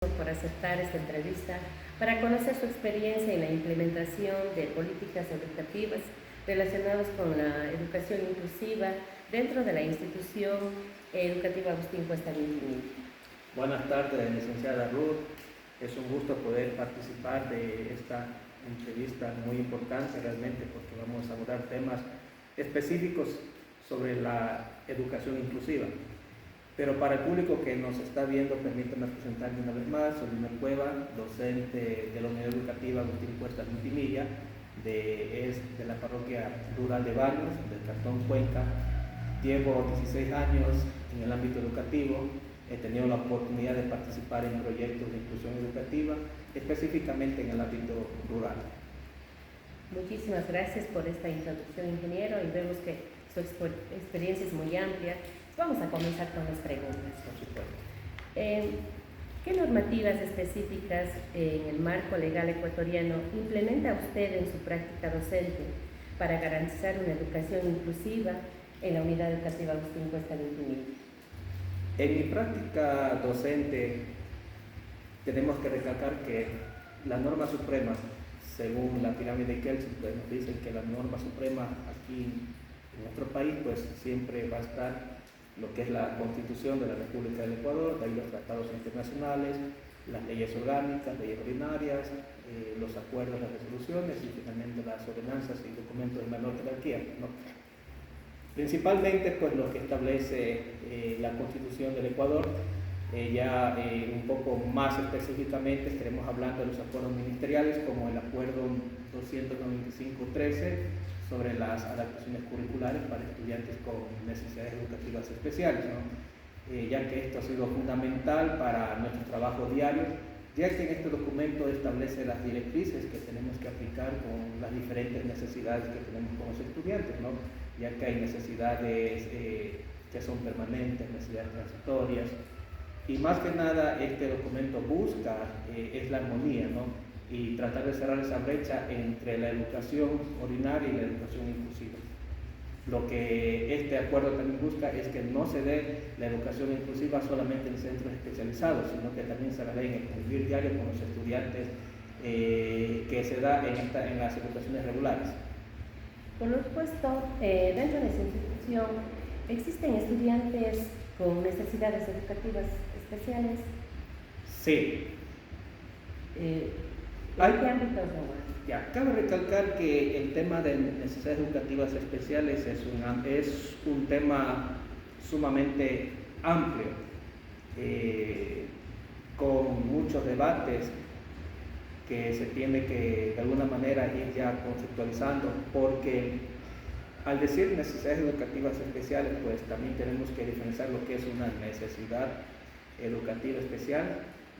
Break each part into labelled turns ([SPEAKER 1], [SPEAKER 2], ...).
[SPEAKER 1] por aceptar esta entrevista para conocer su experiencia en la implementación de políticas educativas relacionadas con la educación inclusiva dentro de la institución educativa Agustín Cuesta Vintimilla.
[SPEAKER 2] Buenas tardes, licenciada Ruth. Es un gusto poder participar de esta entrevista muy importante realmente porque vamos a abordar temas específicos sobre la educación inclusiva. Pero para el público que nos está viendo, permítanme presentarme una vez más. Soy Luis Cueva, docente de la Unidad Educativa Agustín Cuesta Vintimilla, de la parroquia rural de Baños, del cantón Cuenca. Llevo 16 años en el ámbito educativo. He tenido la oportunidad de participar en proyectos de inclusión educativa, específicamente en el ámbito rural.
[SPEAKER 1] Muchísimas gracias por esta introducción, ingeniero, y vemos que su experiencia es muy amplia. Vamos a comenzar con las preguntas.
[SPEAKER 2] Por supuesto.
[SPEAKER 1] ¿Qué normativas específicas en el marco legal ecuatoriano implementa usted en su práctica docente para garantizar una educación inclusiva en la Unidad Educativa Agustín Cuesta Vintimilla?
[SPEAKER 2] En mi práctica docente tenemos que recalcar que la norma suprema, según la pirámide de Kelsen, pues nos dicen que la norma suprema aquí en nuestro país pues siempre va a estar lo que es la Constitución de la República del Ecuador, de ahí los tratados internacionales, las leyes orgánicas, leyes ordinarias, los acuerdos, las resoluciones y finalmente las ordenanzas y documentos de menor jerarquía, ¿no? Principalmente pues lo que establece la Constitución del Ecuador. Un poco más específicamente estaremos hablando de los acuerdos ministeriales, como el acuerdo 295-13 sobre las adaptaciones curriculares para estudiantes con necesidades educativas especiales, ¿no? Ya que esto ha sido fundamental para nuestro trabajo diario, ya que en este documento establece las directrices que tenemos que aplicar con las diferentes necesidades que tenemos como estudiantes, ¿no? Ya que hay necesidades que son permanentes, necesidades transitorias, y más que nada este documento busca es la armonía, ¿no? Y tratar de cerrar esa brecha entre la educación ordinaria y la educación inclusiva. Lo que este acuerdo también busca es que no se dé la educación inclusiva solamente en centros especializados, sino que también se la dé en el convivir diario con los estudiantes que se da en las educaciones regulares.
[SPEAKER 1] Por supuesto, dentro de esa institución existen estudiantes con necesidades educativas especiales.
[SPEAKER 2] Sí.
[SPEAKER 1] ¿En qué ámbitos?
[SPEAKER 2] Ya, cabe recalcar que el tema de necesidades educativas especiales es un tema sumamente amplio, con muchos debates que se tiene que de alguna manera ir ya conceptualizando, porque al decir necesidades educativas especiales, pues también tenemos que diferenciar lo que es una necesidad educativa especial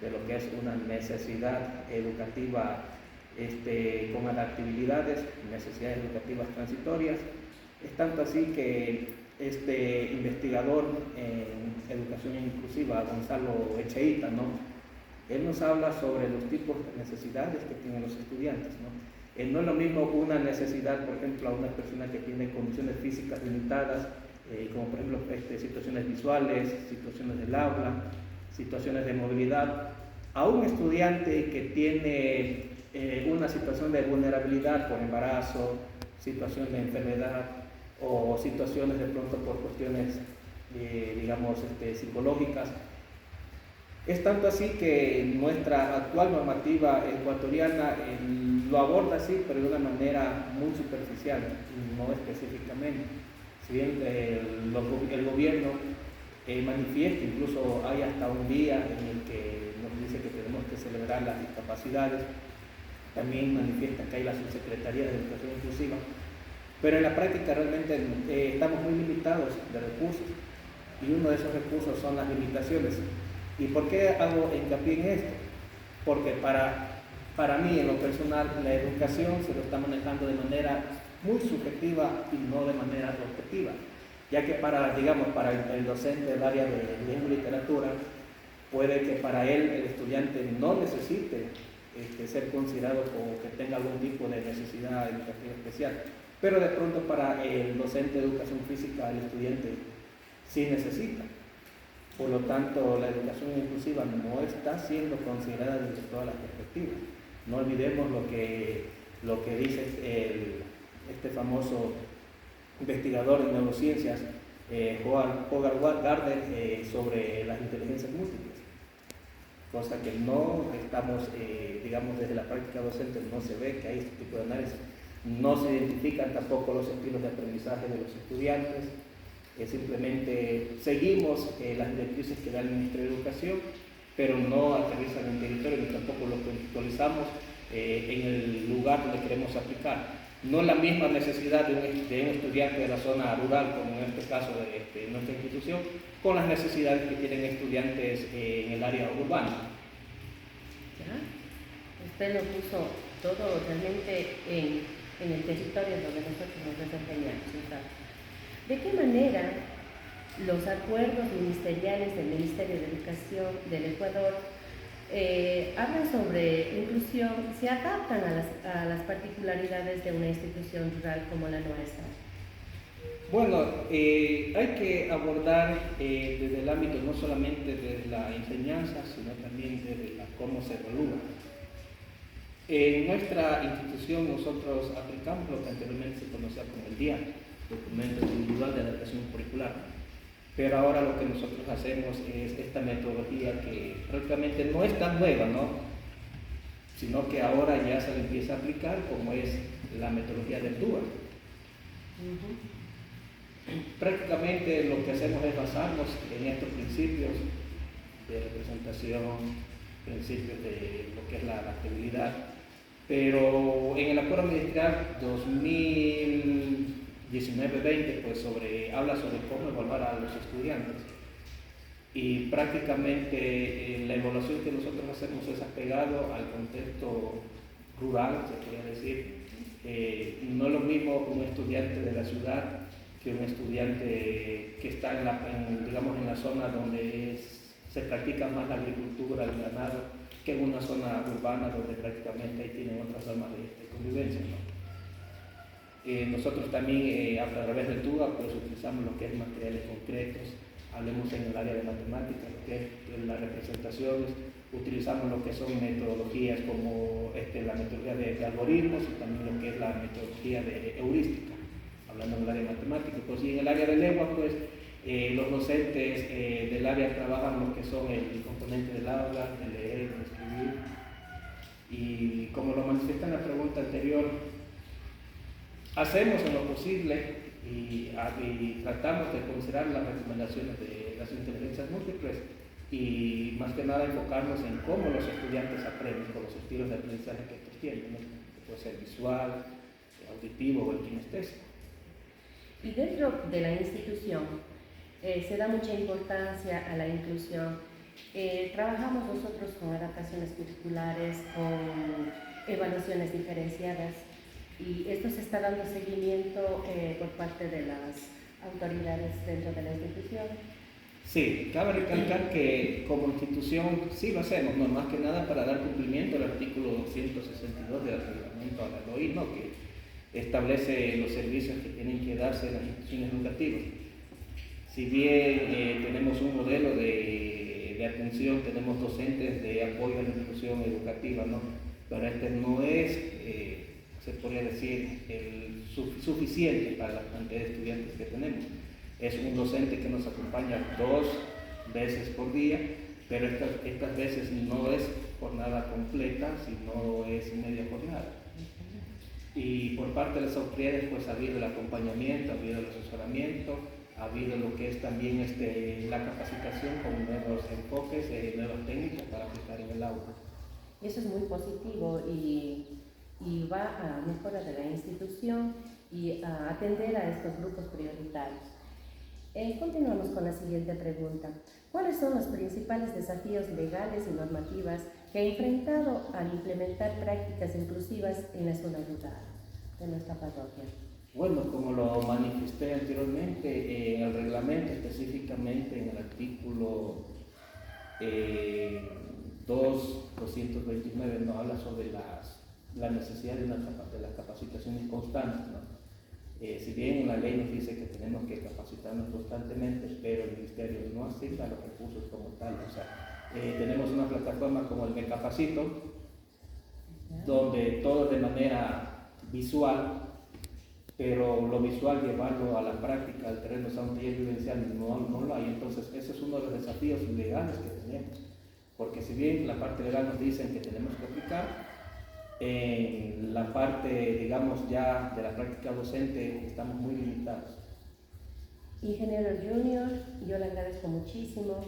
[SPEAKER 2] de lo que es una necesidad educativa con adaptabilidades, necesidades educativas transitorias. Es tanto así que este investigador en educación inclusiva, Gonzalo Echeita, ¿no? Él nos habla sobre los tipos de necesidades que tienen los estudiantes, ¿no? No es lo mismo una necesidad, por ejemplo, a una persona que tiene condiciones físicas limitadas, como por ejemplo situaciones visuales, situaciones del habla, situaciones de movilidad, a un estudiante que tiene una situación de vulnerabilidad por embarazo, situación de enfermedad o situaciones de pronto por cuestiones, psicológicas. Es tanto así que nuestra actual normativa ecuatoriana lo aborda así, pero de una manera muy superficial, no específicamente. Si bien el gobierno manifiesta, incluso hay hasta un día en el que nos dice que tenemos que celebrar las discapacidades, también manifiesta que hay la Subsecretaría de Educación Inclusiva, pero en la práctica realmente estamos muy limitados de recursos, y uno de esos recursos son las limitaciones. ¿Y por qué hago hincapié en esto? Porque para mí, en lo personal, la educación se lo está manejando de manera muy subjetiva y no de manera objetiva, ya que para el docente del área de lengua y literatura, puede que para él el estudiante no necesite ser considerado como que tenga algún tipo de necesidad educativa especial, pero de pronto para el docente de educación física el estudiante sí necesita. Por lo tanto, la educación inclusiva no está siendo considerada desde todas las perspectivas. No olvidemos lo que dice este famoso investigador en neurociencias, Howard Gardner, sobre las inteligencias múltiples, cosa que no estamos, digamos, desde la práctica docente no se ve que hay este tipo de análisis. No se identifican tampoco los estilos de aprendizaje de los estudiantes, simplemente seguimos las directrices que da el Ministerio de Educación, pero no aterrizan en el territorio ni tampoco lo contextualizamos en el lugar donde queremos aplicar. No la misma necesidad de un estudiante de la zona rural, como en este caso de nuestra institución, con las necesidades que tienen estudiantes en el área urbana.
[SPEAKER 1] ¿Ya? Usted lo puso todo realmente en el territorio donde nosotros nos desempeñamos. ¿De qué manera los acuerdos ministeriales del Ministerio de Educación del Ecuador hablan sobre inclusión, se adaptan a las particularidades de una institución rural como la nuestra?
[SPEAKER 2] Bueno, hay que abordar desde el ámbito no solamente de la enseñanza, sino también desde cómo se evalúa. En nuestra institución nosotros aplicamos lo que anteriormente se conocía como el DIA, Documento Individual de Adaptación Curricular. Pero ahora lo que nosotros hacemos es esta metodología que prácticamente no es tan nueva, ¿no? Sino que ahora ya se le empieza a aplicar, como es la metodología del DUA. Prácticamente lo que hacemos es basarnos en estos principios de representación, principios de lo que es la adaptabilidad, pero en el acuerdo ministerial 2019-20 pues habla sobre cómo evaluar a los estudiantes, y prácticamente la evaluación que nosotros hacemos es apegado al contexto rural, se podría decir. No es lo mismo un estudiante de la ciudad que un estudiante que está en la zona donde se practica más la agricultura, el ganado, que en una zona urbana donde prácticamente ahí tienen otras formas de convivencia, ¿no? Nosotros también a través del TUA pues utilizamos lo que es materiales concretos, hablemos en el área de matemáticas, lo que es las representaciones, utilizamos lo que son metodologías como la metodología de algoritmos y también lo que es la metodología de heurística, hablando en el área de matemáticas. Pues, y en el área de lengua, pues los docentes del área trabajan lo que son el componente del habla, de leer, de escribir, y como lo manifiesta en la pregunta anterior, hacemos en lo posible y tratamos de considerar las recomendaciones de las inteligencias múltiples y más que nada enfocarnos en cómo los estudiantes aprenden, con los estilos de aprendizaje que estos tienen, ¿no? Que puede ser visual, auditivo o el kinestésico.
[SPEAKER 1] Y dentro de la institución se da mucha importancia a la inclusión. Trabajamos nosotros con adaptaciones curriculares, con evaluaciones diferenciadas, y esto se está dando seguimiento por parte de las autoridades dentro de la institución.
[SPEAKER 2] Sí, cabe recalcar que como institución sí lo hacemos, no más que nada para dar cumplimiento al artículo 262 del reglamento a la LOI, ¿no? Que establece los servicios que tienen que darse en las instituciones educativas. Si bien tenemos un modelo de atención, tenemos docentes de apoyo a la inclusión educativa, ¿no? Pero este no es, se podría decir, suficiente para la cantidad de estudiantes que tenemos. Es un docente que nos acompaña 2 veces por día, pero estas veces no es jornada completa, sino es media jornada. Y por parte de las autoridades pues ha habido el acompañamiento, ha habido el asesoramiento, ha habido lo que es también la capacitación con nuevos enfoques, nuevas técnicas para aplicar en el aula.
[SPEAKER 1] Eso es muy positivo y va a mejora de la institución y a atender a estos grupos prioritarios. Continuamos con la siguiente pregunta. ¿Cuáles son los principales desafíos legales y normativas que ha enfrentado al implementar prácticas inclusivas en la zona rural de nuestra parroquia?
[SPEAKER 2] Bueno, como lo manifesté anteriormente, en el reglamento, específicamente en el artículo 229, nos habla sobre la necesidad de las capacitaciones constantes, ¿no? Si bien la ley nos dice que tenemos que capacitarnos constantemente, pero el Ministerio no asigna los recursos como tal. O sea, tenemos una plataforma como el Me Capacito, donde todo de manera visual, pero lo visual llevarlo a la práctica, al terreno, a un taller vivencial, no lo hay. Entonces, ese es uno de los desafíos legales que tenemos, porque si bien la parte legal nos dicen que tenemos que aplicar, en la parte, digamos, ya de la práctica docente estamos muy limitados.
[SPEAKER 1] Ingeniero Junior, yo le agradezco muchísimo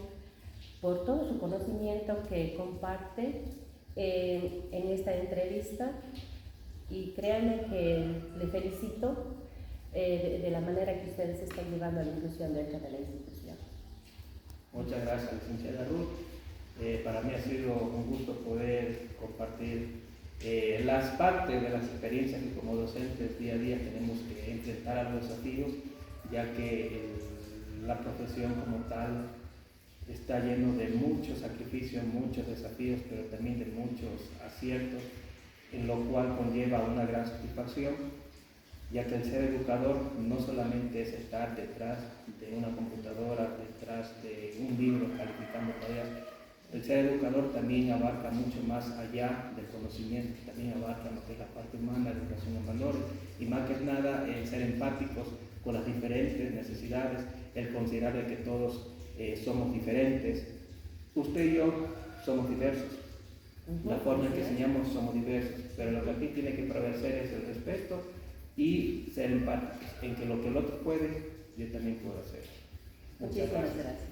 [SPEAKER 1] por todo su conocimiento que comparte en esta entrevista, y créanme que le felicito de la manera que ustedes están llevando a la inclusión dentro de la institución.
[SPEAKER 2] Muchas gracias, licenciada Ruth. Para mí ha sido un gusto poder compartir las partes de las experiencias que como docentes día a día tenemos que enfrentar a los desafíos, ya que la profesión como tal está lleno de muchos sacrificios, muchos desafíos, pero también de muchos aciertos, en lo cual conlleva una gran satisfacción, ya que el ser educador no solamente es estar detrás de una computadora, detrás de un libro calificando tareas. El ser educador también abarca mucho más allá del conocimiento, también abarca lo que es la parte humana, la educación en valores, y más que nada el ser empáticos con las diferentes necesidades, el considerar de que todos somos diferentes. Usted y yo somos diversos, la forma en que enseñamos somos diversos, pero lo que aquí tiene que prevalecer es el respeto y ser empáticos en que lo que el otro puede, yo también puedo hacer.
[SPEAKER 1] Muchas gracias.